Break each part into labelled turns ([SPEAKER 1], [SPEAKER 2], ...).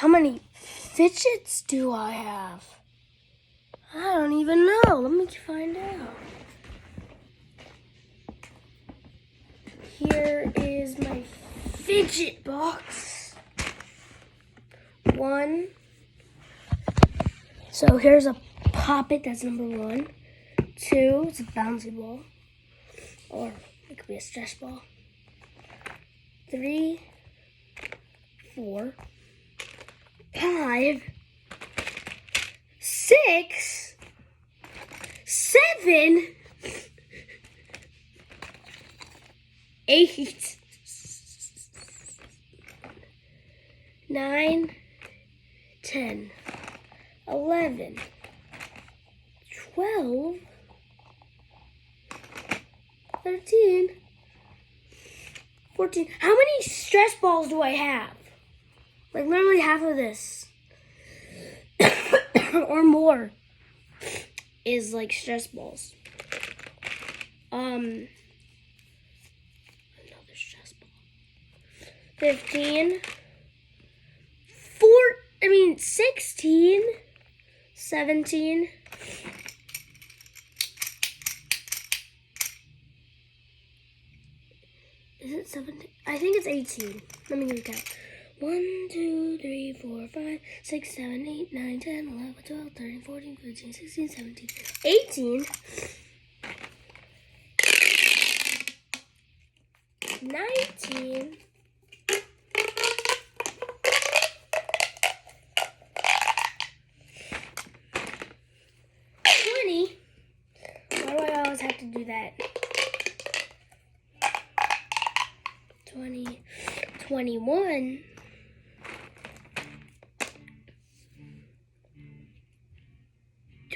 [SPEAKER 1] How many fidgets do I have? I don't even know. Let me find out. Here is my fidget box. 1. So here's a poppet, that's number 1. 2, it's a bouncy ball. Or it could be a stress ball. 3, 4, 5, 6, 7, 8, 9, 10, 11, 12, 13, 14. How many stress balls do I have? Like literally half of this. Or more is like stress balls. Another stress ball. 15, 16, 17, 17? I think it's 18. Let me give it a count. 1, 2, 3, 4, 5, 6, 7, 8, 9, 10, 11, 12, 13, 14, 15, 16, 17, 18, 19, 20. Why do I always have to do that? 20, 21,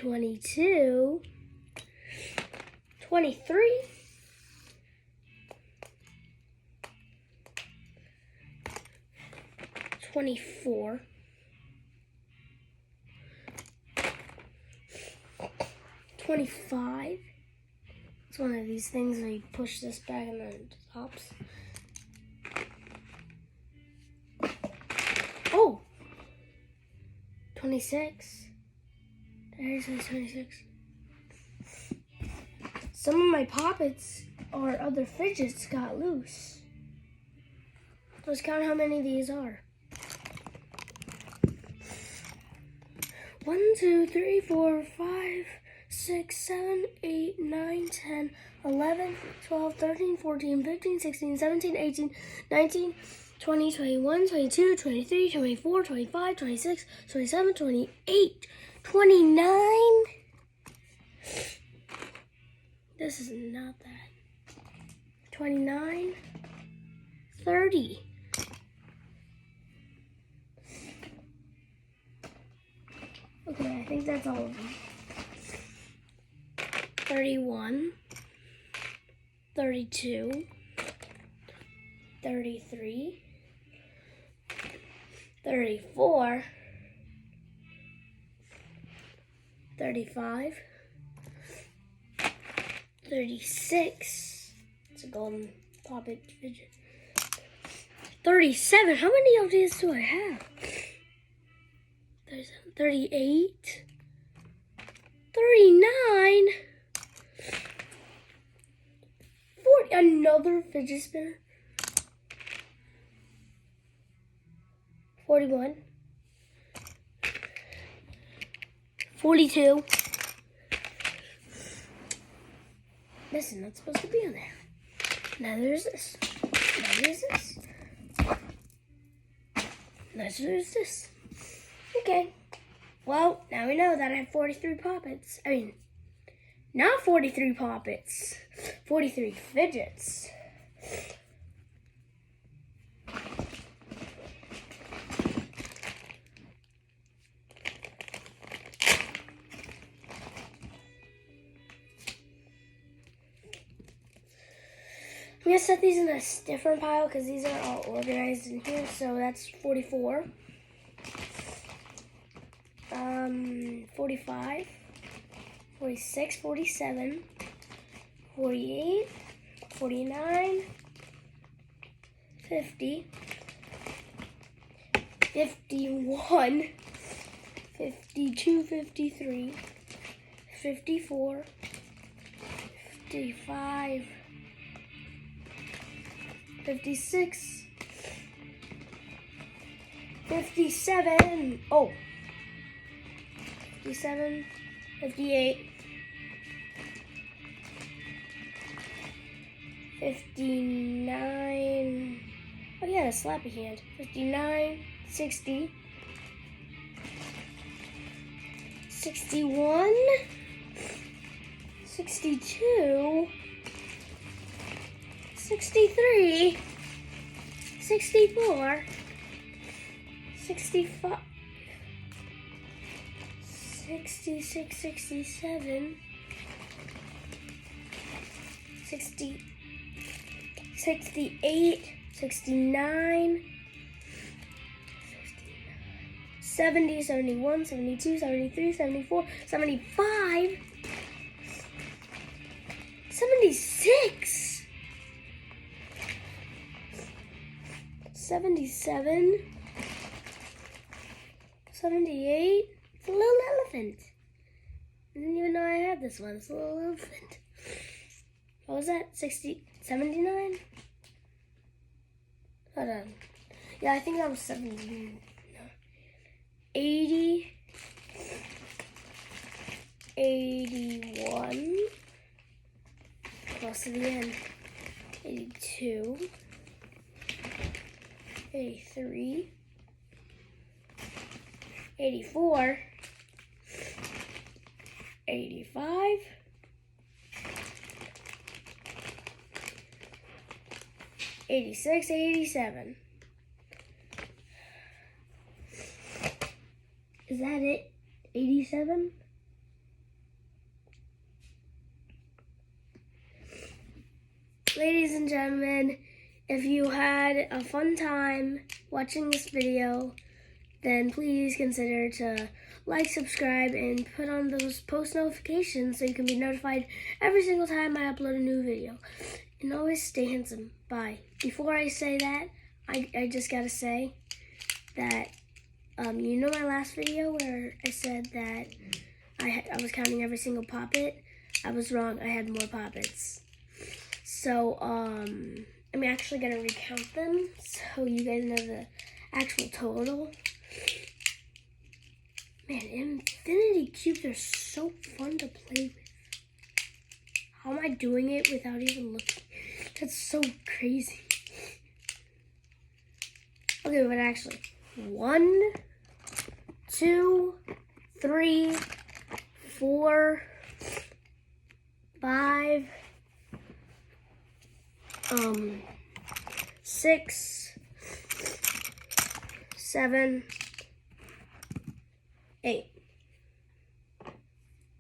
[SPEAKER 1] 22, 23, 24, 25. It's one of these things where you push this back and then it hops. Oh! 26. There's 26. Some of my poppets or other fidgets got loose. Let's count how many these are. 1, 2, 3, 4, 5, 6, 7, 8, 9, 10, 11, 12, 13, 14, 15, 16, 17, 18, 19, 20, 21, 22, 23, 24, 25, 26, 27, 28, 29. This is not that. 29, 30. Okay, I think that's all of them. 31, 32, 33, 34, 35, 36. It's a golden poppet fidget. 37. How many of these do I have? 38, 39, 40. Another fidget spinner. 41, 42. This is not supposed to be on there. Now there's this. Now there's this. Now there's this. Okay. Well, now we know that I have 43 poppets. I mean, not 43 poppets. 43 fidgets. I'm going to set these in a different pile because these are all organized in here. So that's 44. 45, 46, 47, 48, 49, 50, 51, 52, 53, 54, 55, 56, 57, 57, 58, 59, oh yeah, a slappy hand, 59, 60, 61, 62, 63, 64, 65, 66, 67, 60, 68, 69, 70, 71, 72, 73, 74, 75, 76, 77, 78. It's a little elephant. I didn't even know I had this one. It's a little elephant. What was that? 60, 79? Hold on. Yeah, I think that was 79. 80, 81, close to the end, 82, 83, 84, 85, 86, 87. Is that it? 87? Ladies and gentlemen, if you had a fun time watching this video, then please consider to like, subscribe, and put on those post notifications so you can be notified every single time I upload a new video. And always stay handsome. Bye. Before I say that, I just gotta say that you know my last video where I said that I was counting every single poppet? I was wrong. I had more poppets. So, I'm actually going to recount them so you guys know the actual total. Man, infinity cubes are so fun to play with. How am I doing it without even looking? That's so crazy. Okay, but actually, 1, 2, 3, 4, 5, 6, 7, 8.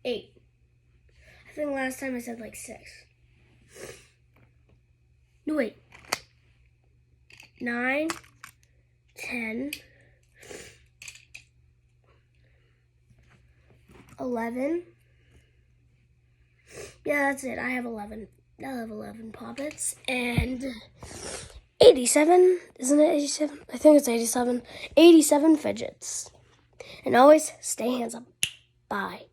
[SPEAKER 1] 8. I think last time I said like 6. No, wait. 9, 10, 11. Yeah, that's it. I have 11. I have 11 poppets. And 87. Isn't it 87? I think it's 87. 87 fidgets. And always stay handsome. Bye.